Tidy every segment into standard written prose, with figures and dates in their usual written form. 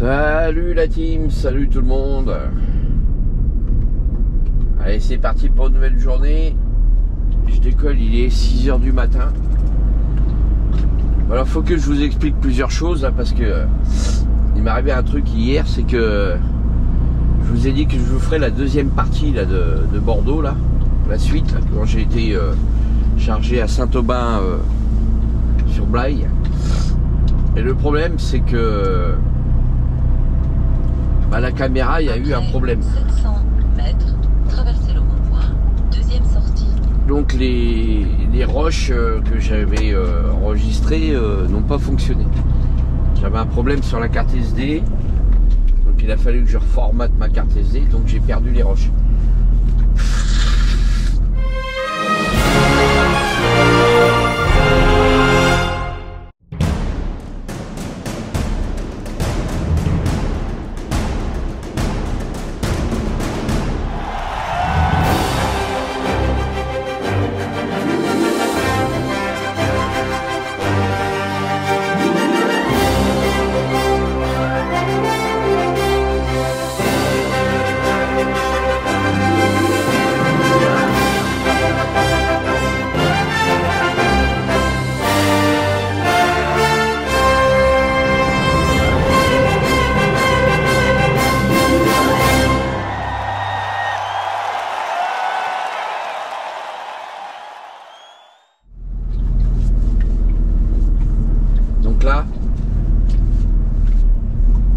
Salut la team, salut tout le monde. Allez, c'est parti pour une nouvelle journée. Je décolle, il est 6h du matin. Alors faut que je vous explique plusieurs choses là, parce que il m'est arrivé un truc hier, c'est que je vous ai dit que je vous ferai la deuxième partie là, de Bordeaux, là, la suite, là, quand j'ai été chargé à Saint-Aubin sur Blaye. Et le problème, c'est que la caméra, il y a eu un problème. 700 mètres, traversez le rond-point, deuxième sortie. Donc les roches que j'avais enregistrées n'ont pas fonctionné. J'avais un problème sur la carte SD. Donc il a fallu que je reformate ma carte SD. Donc j'ai perdu les roches.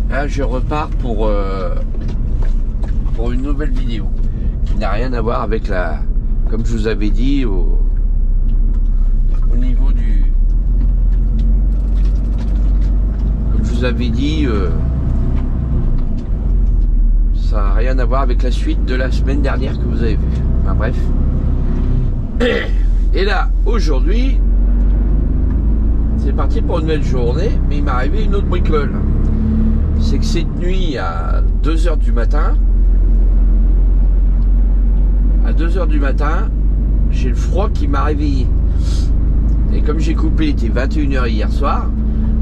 Là, je repars pour une nouvelle vidéo qui n'a rien à voir avec la, comme je vous avais dit, au niveau du, comme je vous avais dit, ça n'a rien à voir avec la suite de la semaine dernière que vous avez vue. Enfin bref. Et là, aujourd'hui, c'est parti pour une nouvelle journée, mais il m'est arrivé une autre bricole. C'est que cette nuit à 2h du matin, j'ai le froid qui m'a réveillé. Et comme j'ai coupé, il était 21h hier soir,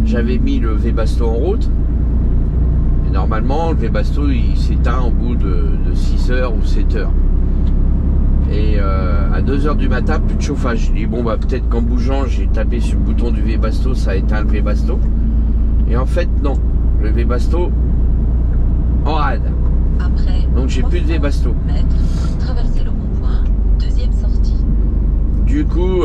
j'avais mis le Webasto en route. Et normalement, le Webasto il s'éteint au bout de 6h ou 7h. Et à 2h du matin, plus de chauffage. J'ai dit bon bah peut-être qu'en bougeant, j'ai tapé sur le bouton du Webasto, ça a éteint le Webasto. Et en fait non. Le Webasto en rade. Après, donc j'ai plus de Webasto. Traversez le rond-point, deuxième sortie. Du coup,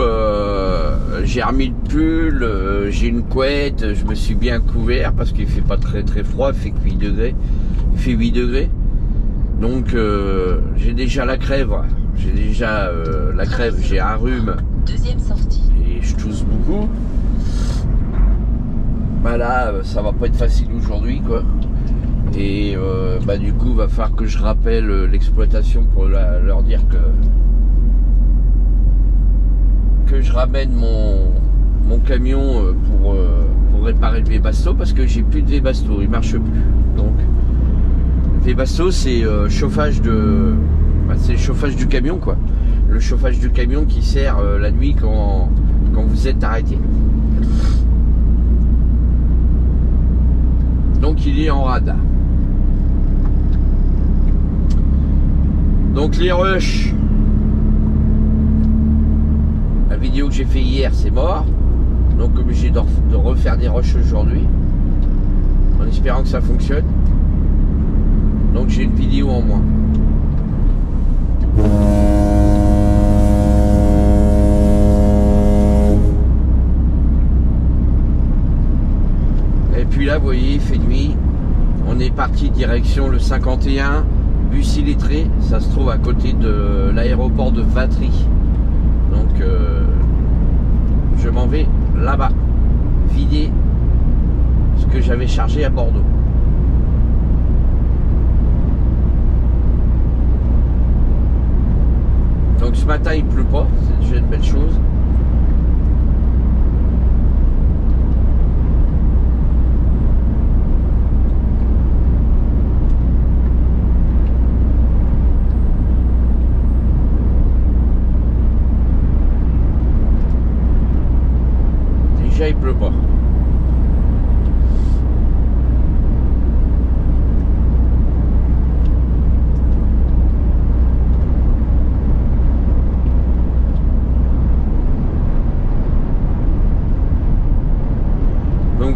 j'ai remis le pull, j'ai une couette, je me suis bien couvert parce qu'il fait pas très très froid, il fait que 8 degrés. Il fait 8 degrés. Donc j'ai déjà la crève. J'ai déjà la crève, j'ai un rhume. Deuxième sortie. Et je tousse beaucoup. Bah là, ça va pas être facile aujourd'hui, quoi. Et du coup, va falloir que je rappelle l'exploitation pour leur dire que je ramène mon camion pour réparer le Webasto parce que j'ai plus de Webasto, il marche plus. Donc, le Webasto, c'est chauffage c'est le chauffage du camion, quoi. Le chauffage du camion qui sert la nuit quand vous êtes arrêté. Donc il est en rade. Donc les rushs, la vidéo que j'ai fait hier c'est mort. Donc obligé de refaire des rushs aujourd'hui, en espérant que ça fonctionne. Donc j'ai une vidéo en moins. Et puis là, vous voyez, il fait nuit. On est parti direction le 51, Bussy-Lettré. Ça se trouve à côté de l'aéroport de Vatry. Donc, je m'en vais là-bas, vider ce que j'avais chargé à Bordeaux. Donc, ce matin, il pleut pas. C'est déjà une belle chose. déjà il pleut pas.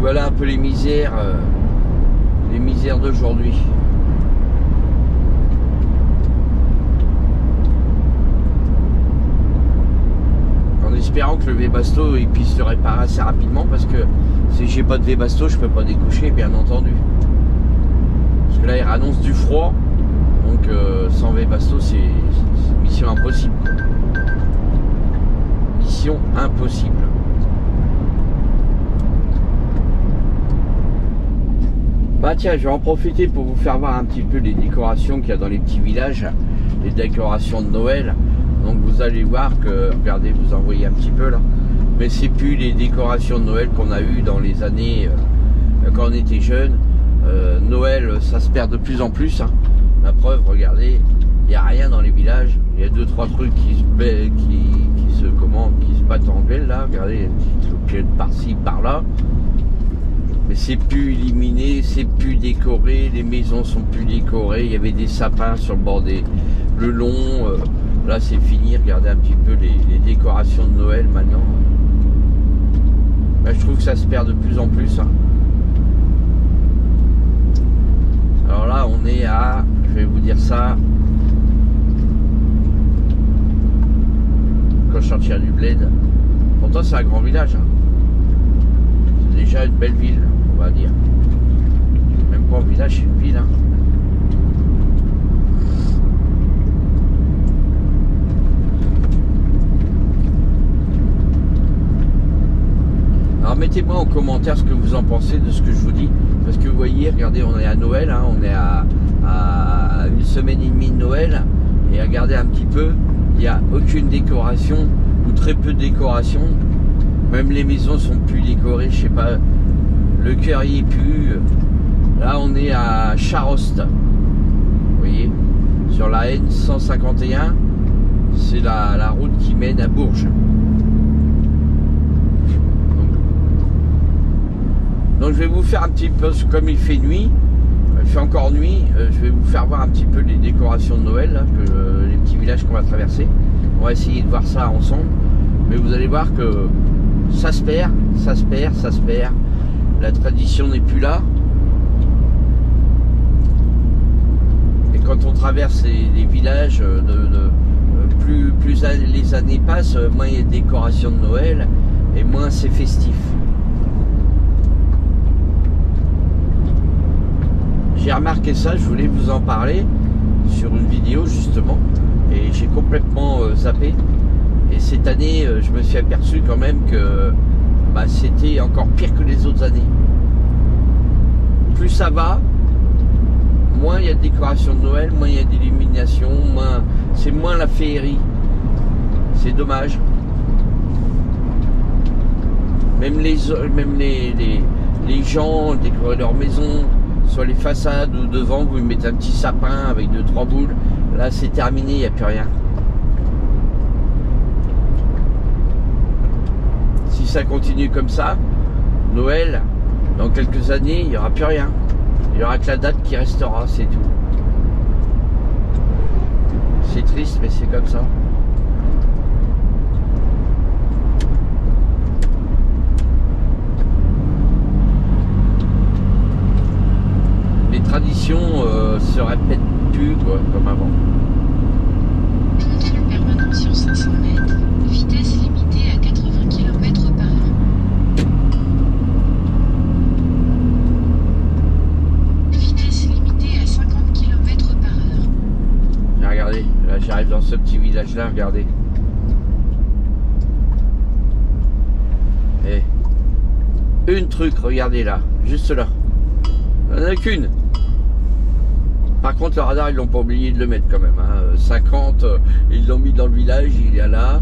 voilà un peu les misères d'aujourd'hui. En espérant que le Webasto il puisse se réparer assez rapidement, parce que si j'ai pas de Webasto, je peux pas décocher, bien entendu. Parce que là, il annonce du froid, donc sans Webasto, c'est mission impossible. Mission impossible. Bah tiens, je vais en profiter pour vous faire voir un petit peu les décorations qu'il y a dans les petits villages, les décorations de Noël. Donc vous allez voir que, regardez, vous en voyez un petit peu là, mais c'est plus les décorations de Noël qu'on a eu dans les années quand on était jeune. Noël, ça se perd de plus en plus, hein. La preuve, regardez, il n'y a rien dans les villages. Il y a 2-3 trucs qui se battent en gueule là. Regardez, il y a une petite loupiote par-ci, par-là. Mais c'est plus illuminé, c'est plus décoré, les maisons sont plus décorées. Il y avait des sapins sur le bord le long. Là c'est fini, regardez un petit peu les décorations de Noël maintenant. Là, je trouve que ça se perd de plus en plus, hein. Alors là on est à, je vais vous dire ça, quand je sortirai du bled. Pourtant c'est un grand village, hein. C'est déjà une belle ville, on va dire. Même pas un village, c'est une ville, hein. Alors mettez-moi en commentaire ce que vous en pensez de ce que je vous dis, parce que vous voyez, regardez, on est à Noël, hein, on est à une semaine et demie de Noël, et regardez un petit peu, il n'y a aucune décoration, ou très peu de décoration, même les maisons sont plus décorées, je sais pas, le cœur y est plus. Là on est à Charost, vous voyez, sur la N151, c'est la route qui mène à Bourges. Donc je vais vous faire un petit peu, comme il fait nuit, il fait encore nuit, je vais vous faire voir un petit peu les décorations de Noël, là, les petits villages qu'on va traverser. On va essayer de voir ça ensemble, mais vous allez voir que ça se perd, ça se perd, ça se perd. La tradition n'est plus là. Et quand on traverse les villages, plus les années passent, moins il y a de décorations de Noël et moins c'est festif. J'ai remarqué ça, je voulais vous en parler sur une vidéo justement, et j'ai complètement zappé. Et cette année, je me suis aperçu quand même que c'était encore pire que les autres années. Plus ça va, moins il y a de décorations de Noël, moins il y a d'illumination, c'est moins la féerie. C'est dommage. Même les gens décoraient leur maison. Sur les façades ou devant, vous mettez un petit sapin avec 2-3 boules. Là c'est terminé, il n'y a plus rien. Si ça continue comme ça, Noël, dans quelques années, il n'y aura plus rien. Il n'y aura que la date qui restera, c'est tout. C'est triste, mais c'est comme ça. Tradition se répète plus quoi, comme avant. Continue permanent sur 500 mètres, vitesse limitée à 80 km/h. Vitesse limitée à 50 km/h. Regardez, là j'arrive dans ce petit village là, regardez. Et une truc, regardez là, juste là. Il n'y en a qu'une. Par contre, le radar, ils l'ont pas oublié de le mettre quand même, hein. 50, ils l'ont mis dans le village, il est là.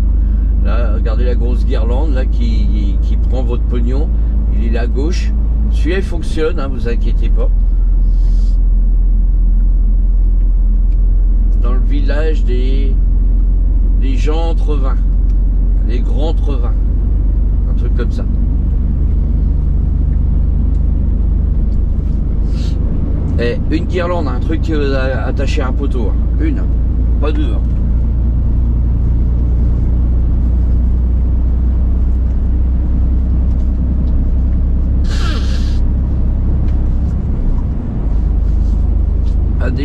Là, regardez la grosse guirlande là qui prend votre pognon. Il est là à gauche. Celui-là, il fonctionne, hein, vous inquiétez pas. Dans le village des gens Trevin, les grands Trevin, un truc comme ça. Et une guirlande, un truc attaché à un poteau, hein. Une, pas deux. Hein.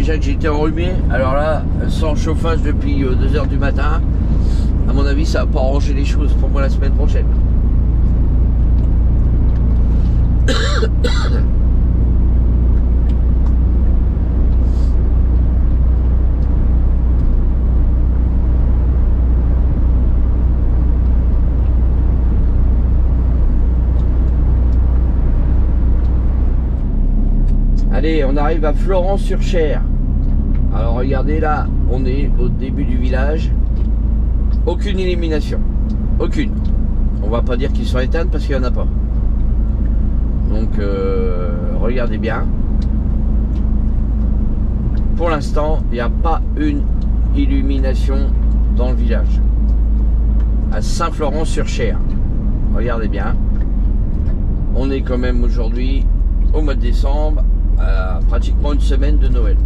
déjà que j'étais enrhumé. Alors là, sans chauffage depuis 2 h du matin, à mon avis, ça va pas arranger les choses pour moi la semaine prochaine. Allez, on arrive à Florent-sur-Cher. Alors regardez là, on est au début du village. Aucune illumination. Aucune. On va pas dire qu'ils sont éteints parce qu'il n'y en a pas. Donc regardez bien. Pour l'instant, il n'y a pas une illumination dans le village. À Saint-Florent-sur-Cher. Regardez bien. On est quand même aujourd'hui au mois de décembre. Pratiquement une semaine de Noël.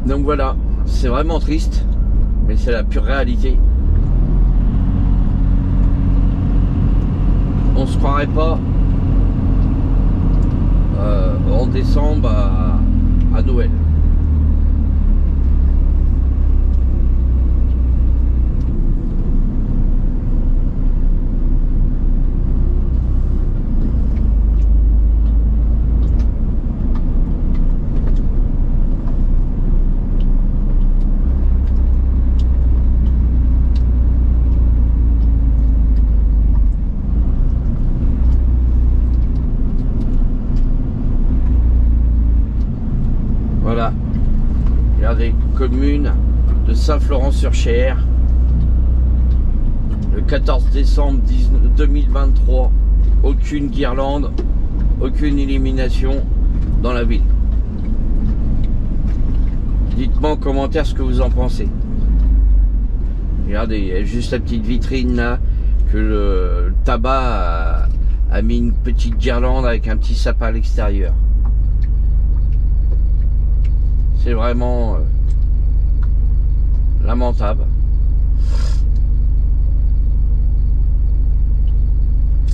Donc voilà, c'est vraiment triste, mais c'est la pure réalité. On se croirait pas en décembre à Noël. Voilà, regardez, commune de Saint-Florent-sur-Cher, le 14 décembre 2023, aucune guirlande, aucune illumination dans la ville. Dites-moi en commentaire ce que vous en pensez. Regardez, il y a juste la petite vitrine là, que le tabac a mis une petite guirlande avec un petit sapin à l'extérieur. C'est vraiment lamentable.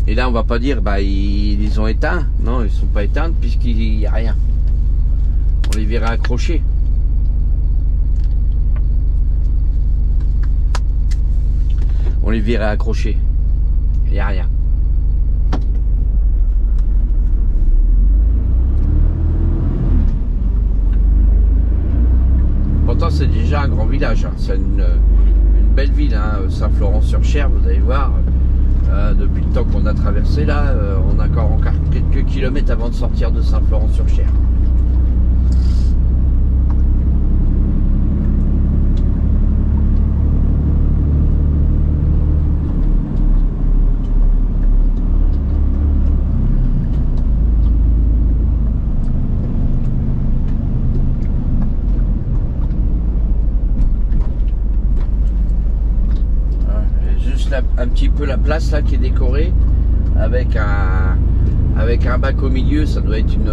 Et là, on va pas dire, bah, ils les ont éteints. Non, ils sont pas éteints puisqu'il n'y a rien. On les verrait accrochés. On les verrait accrochés. Il n'y a rien. Pourtant c'est déjà un grand village, hein. C'est une belle ville, hein. Saint-Florent-sur-Cher, vous allez voir, depuis le temps qu'on a traversé là, on a encore quelques kilomètres avant de sortir de Saint-Florent-sur-Cher. Un petit peu la place là qui est décorée avec un bac au milieu. Ça doit être une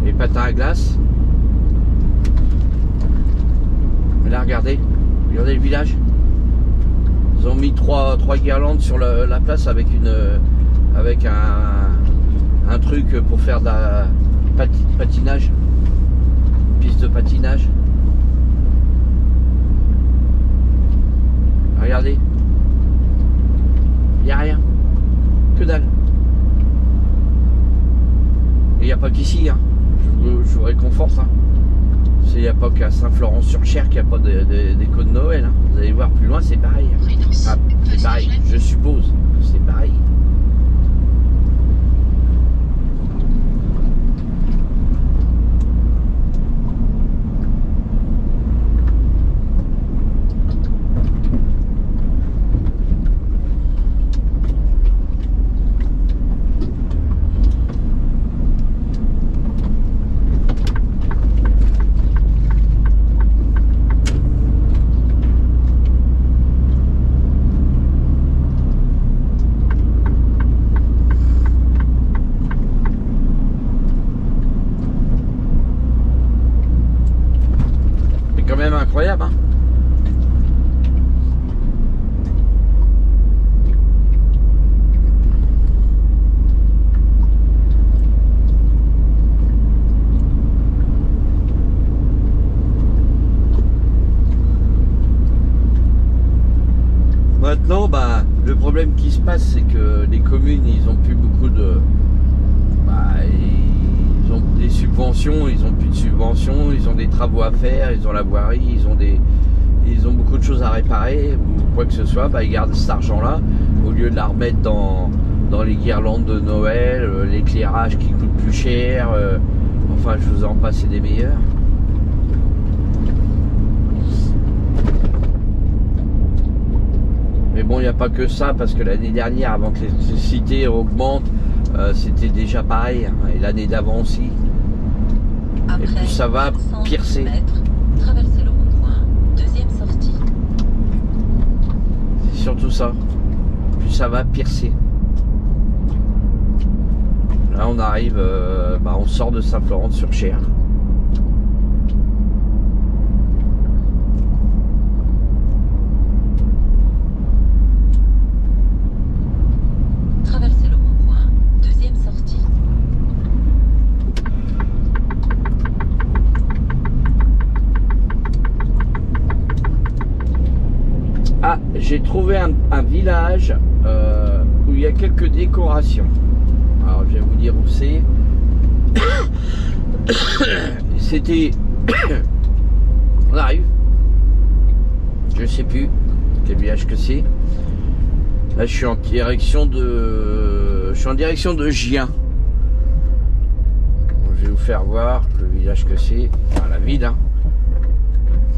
les patins à glace. Mais là regardez le village. Ils ont mis trois guirlandes sur la place avec un truc pour faire de la patinage, piste de patinage. Regardez, il n'y a rien, que dalle. Et il n'y a pas qu'ici, hein. Je vous réconforte. Hein. Il n'y a pas qu'à Saint-Florent-sur-Cher qu'il n'y a pas d'écho de Noël. Hein. Vous allez voir plus loin, c'est pareil. Ah, c'est pareil, je suppose que c'est pareil. Incroyable, hein. maintenant, bah, le problème qui se passe, c'est que les communes, ils ont plus beaucoup de... ils ont des subventions, ils ont plus de subventions, ils ont des travaux à faire, ils ont la voirie, ils ont beaucoup de choses à réparer, ou quoi que ce soit, bah, ils gardent cet argent-là, au lieu de la remettre dans les guirlandes de Noël, l'éclairage qui coûte plus cher, enfin, je vous en passe des meilleurs. Mais bon, il n'y a pas que ça, parce que l'année dernière, avant que l'électricité augmente, c'était déjà pareil, hein, et l'année d'avant aussi. Après, et plus ça va, pire c'est. Traversez le rond-point, deuxième sortie. C'est surtout ça. Plus ça va, pire c'est. Là, on arrive, on sort de Saint-Florent-sur-Cher. Traversez le rond-point, deuxième sortie. Ah, j'ai trouvé un village où il y a quelques décorations. Alors, je vais vous dire où c'est. C'était... On arrive. Je sais plus quel village que c'est. Là, je suis en direction de Gien. Donc, je vais vous faire voir le village que c'est. Enfin, la ville, hein.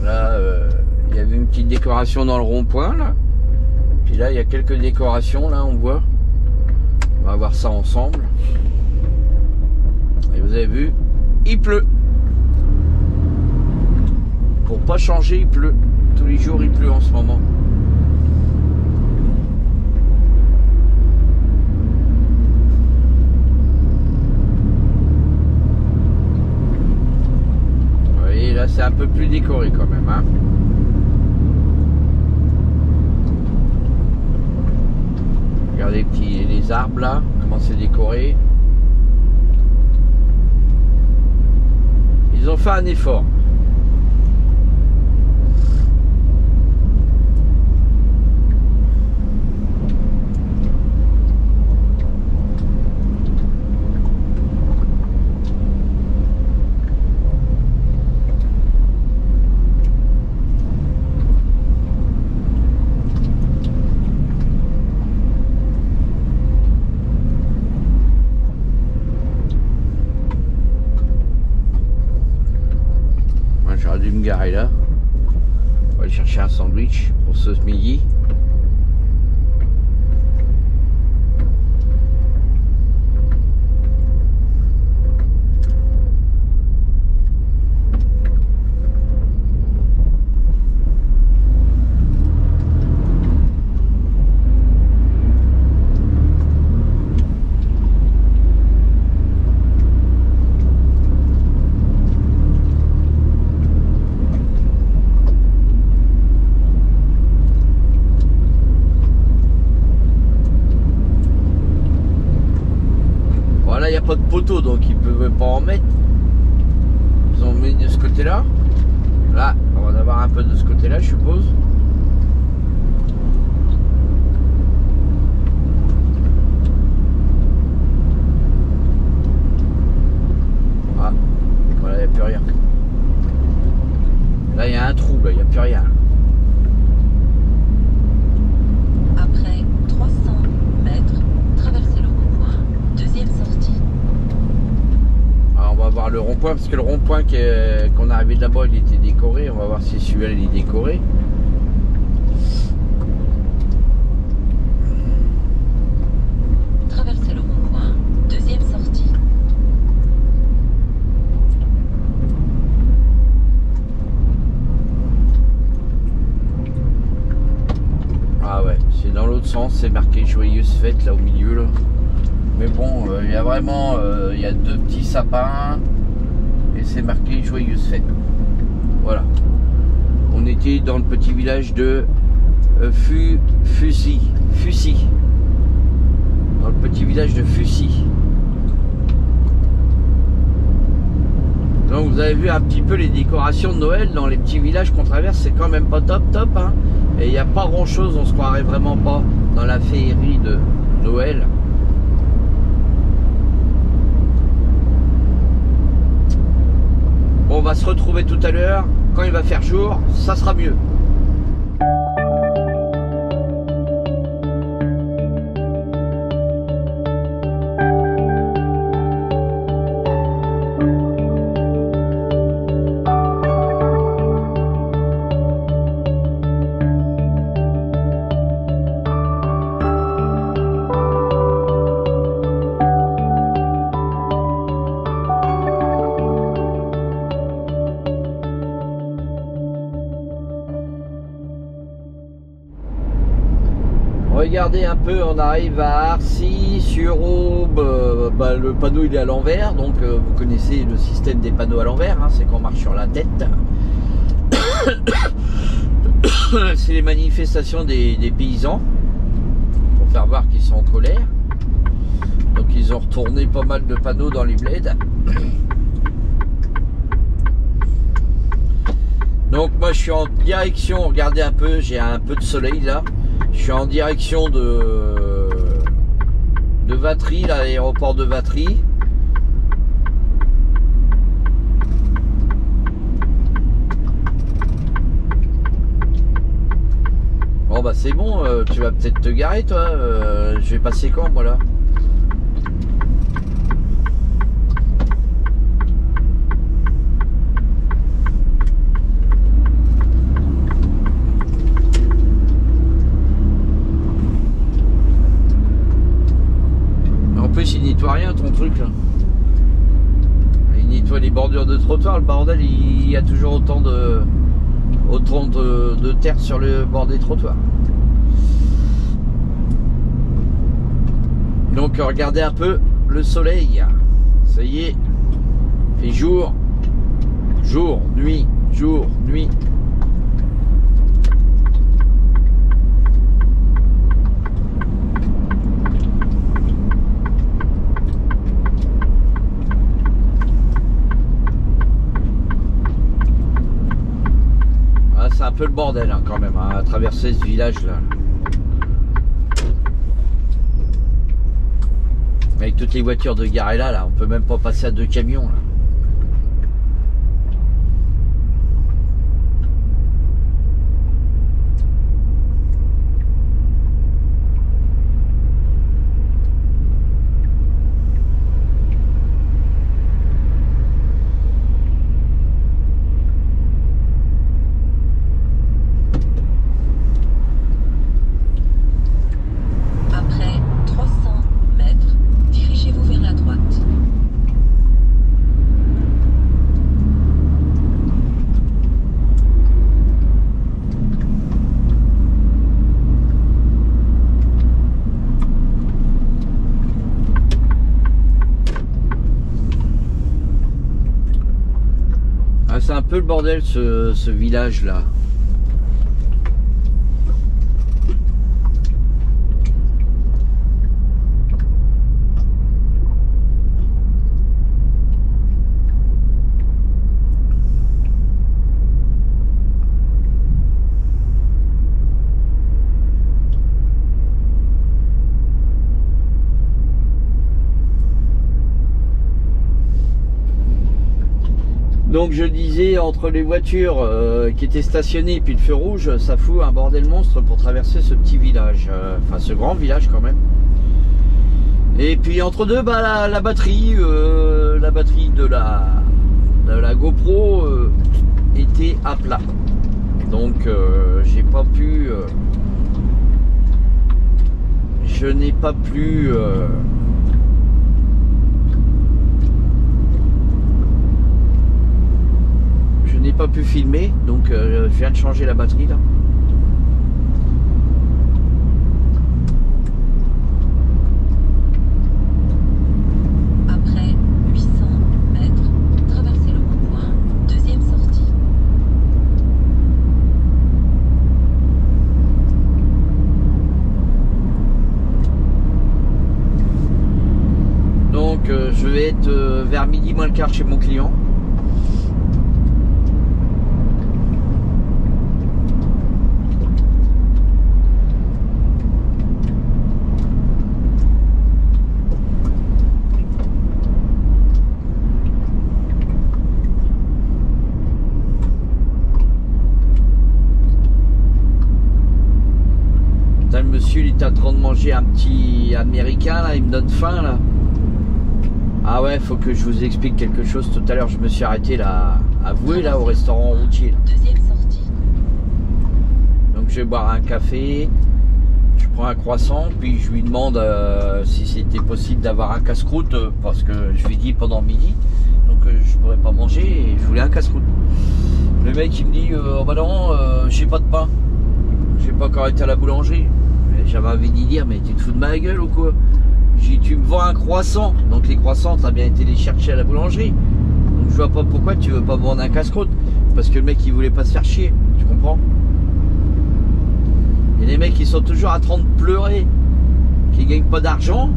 Là, il y avait une petite décoration dans le rond-point, là. Puis là, il y a quelques décorations, là, on voit. On va voir ça ensemble. Et vous avez vu, il pleut. Pour pas changer, il pleut. Tous les jours, il pleut en ce moment. Vous voyez, là, c'est un peu plus décoré quand même, hein. Regardez les arbres là, comment c'est décoré. Ils ont fait un effort. J'aurais dû me garer là. On va aller chercher un sandwich pour ce midi. Voilà, il n'y a pas de poteau, donc ils ne peuvent pas en mettre. Ils ont mis de ce côté-là. Là, on va en avoir un peu de ce côté-là, je suppose. Ah, voilà, il n'y a plus rien. Là, il y a un trou, là, il n'y a plus rien. Après 300 mètres, traversez le rond-point, deuxième sortie. Alors, on va voir le rond-point, parce que le rond-point qu'on est arrivé de là-bas, il était décoré. On va voir si celui-là, il est décoré. Traversez le rond-point, deuxième sortie. Ah ouais, c'est dans l'autre sens, c'est marqué joyeuse fête là au milieu là. Mais bon, il y a vraiment, il y a deux petits sapins et c'est marqué joyeuse fête. Voilà. On était dans le petit village de Fussy. Dans le petit village de Fussy. Donc vous avez vu un petit peu les décorations de Noël dans les petits villages qu'on traverse, c'est quand même pas top hein. Et il n'y a pas grand chose, on se croirait vraiment pas dans la féerie de Noël. Bon, on va se retrouver tout à l'heure. Quand il va faire jour, ça sera mieux. Regardez un peu, on arrive à Arcis-sur-Aube. Le panneau il est à l'envers, donc vous connaissez le système des panneaux à l'envers, hein, c'est qu'on marche sur la tête. C'est les manifestations des paysans pour faire voir qu'ils sont en colère. Donc ils ont retourné pas mal de panneaux dans les bleds. Donc moi je suis en direction, regardez un peu, j'ai un peu de soleil là. Je suis en direction de Vatry, l'aéroport de Vatry. Bon bah c'est bon, tu vas peut-être te garer toi. Je vais passer quand moi là? Il nettoie rien ton truc là. Il nettoie les bordures de trottoir, le bordel, il y a toujours autant de terre sur le bord des trottoirs. Donc regardez un peu le soleil. Ça y est, il fait jour, jour, nuit, jour, nuit. C'est un peu le bordel hein, quand même hein, à traverser ce village là. Avec toutes les voitures de garées là, on peut même pas passer à 2 camions là. C'est un peu le bordel ce village là. Donc je disais, entre les voitures qui étaient stationnées et puis le feu rouge, ça fout un bordel monstre pour traverser ce petit village, enfin ce grand village quand même. Et puis entre deux, bah, la batterie de la GoPro était à plat. Donc j'ai pas pu, je n'ai pas pu filmer, donc je viens de changer la batterie là. Après 800 mètres, traversez le rond-point, deuxième sortie. Donc je vais être vers midi moins le quart chez mon client. monsieur il était en train de manger un petit américain là, il me donne faim là. Ah ouais, faut que je vous explique quelque chose. Tout à l'heure je me suis arrêté là, avoué là au restaurant routier. Deuxième sortie. Donc je vais boire un café, je prends un croissant, puis je lui demande si c'était possible d'avoir un casse-croûte parce que je lui dis pendant midi, donc je pourrais pas manger et je voulais un casse-croûte. Le mec il me dit oh bah non, j'ai pas de pain. J'ai pas encore été à la boulangerie. J'avais envie d'y dire, mais tu te fous de ma gueule ou quoi? J'ai dit, tu me vends un croissant. Donc les croissants, t'as bien été les chercher à la boulangerie. Donc je vois pas pourquoi tu veux pas me vendre un casse-croûte. Parce que le mec il voulait pas se faire chier. Tu comprends? Et les mecs ils sont toujours en train de pleurer, qui gagnent pas d'argent.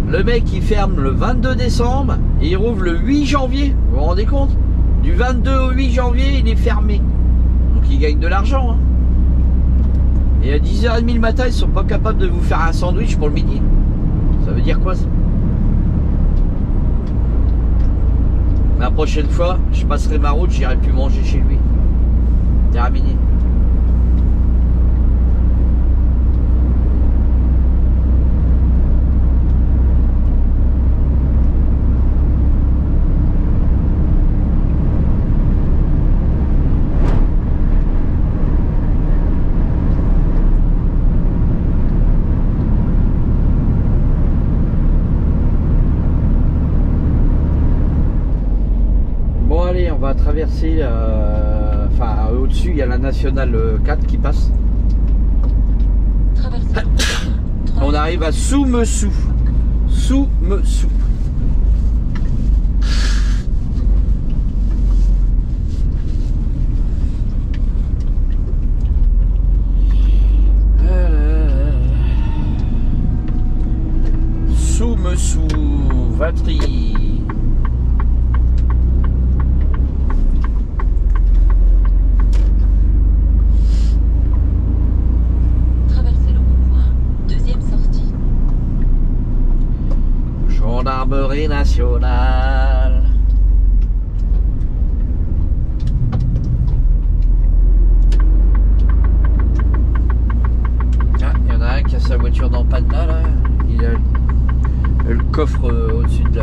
Le mec il ferme le 22 décembre et il rouvre le 8 janvier. Vous vous rendez compte? Du 22 au 8 janvier il est fermé. Donc il gagne de l'argent. Hein. Et à 10h30 le matin, ils sont pas capables de vous faire un sandwich pour le midi. Ça veut dire quoi ça? La prochaine fois, je passerai ma route, j'irai plus manger chez lui. Terminé. On va traverser, enfin au-dessus il y a la nationale 4 qui passe. On arrive à Soumessou. Soumessou. Soumessou, Vatry. Gendarmerie nationale. Ah, il y en a un qui a sa voiture dans panne là. Il a le coffre au-dessus de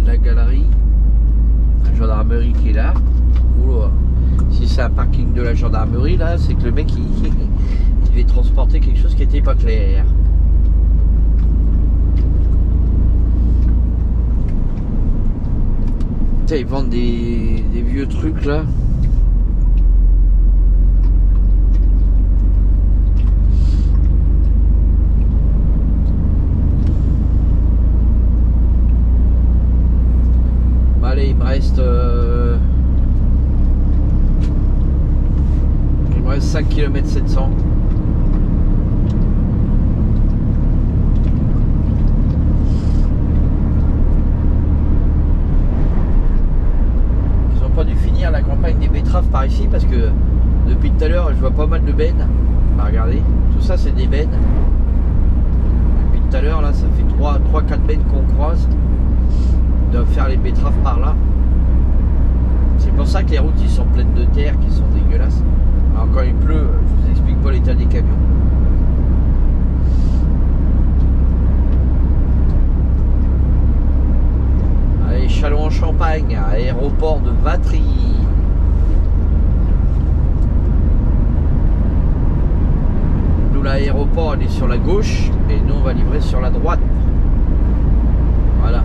la galerie. La gendarmerie qui est là. Oula. Si c'est un parking de la gendarmerie là, c'est que le mec il devait transporter quelque chose qui n'était pas clair. Ils vendent des vieux trucs là. Bah, allez, il me reste 5 km 700. La campagne des betteraves par ici parce que depuis tout à l'heure je vois pas mal de bennes. Bah, regardez, tout ça c'est des bennes. Depuis tout à l'heure là ça fait 3-4 bennes qu'on croise. Ils doivent faire les betteraves par là. C'est pour ça que les routes ils sont pleines de terre, qui sont dégueulasses. Alors quand il pleut, je vous explique pas l'état des camions. Allez, Châlons-en-Champagne, aéroport de Vatry. L'aéroport elle est sur la gauche et nous on va livrer sur la droite. Voilà.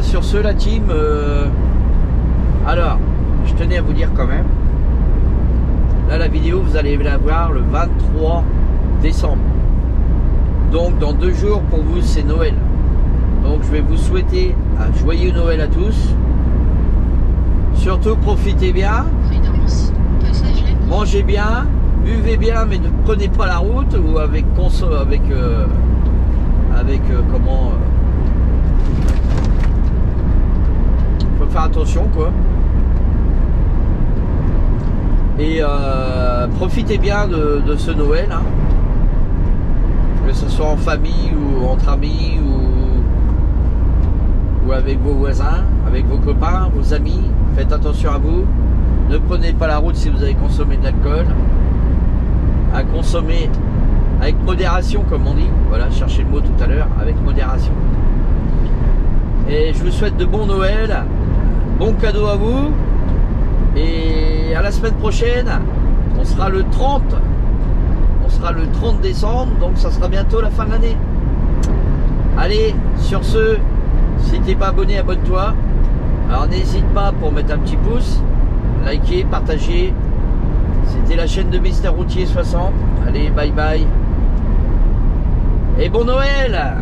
Sur ce la team, alors je tenais à vous dire quand même, là la vidéo vous allez la voir le 23 décembre, donc dans 2 jours pour vous c'est Noël, donc je vais vous souhaiter un joyeux Noël à tous, Surtout profitez bien, Prudence, passage la mangez bien, buvez bien, mais ne prenez pas la route ou avec comment. Faut faire attention quoi. Et profitez bien de ce Noël, hein. Que ce soit en famille ou entre amis ou avec vos voisins, avec vos copains, vos amis. Faites attention à vous. Ne prenez pas la route si vous avez consommé de l'alcool. À consommer avec modération, comme on dit. Voilà, cherchez le mot tout à l'heure, avec modération. Et je vous souhaite de bons Noël, bons cadeaux à vous. Et à la semaine prochaine, on sera le 30. On sera le 30 décembre, donc ça sera bientôt la fin de l'année. Allez, sur ce, si t'es pas abonné, abonne-toi. Alors n'hésite pas pour mettre un petit pouce, liker, partager. C'était la chaîne de Mister Routier 60. Allez, bye bye. Et bon Noël!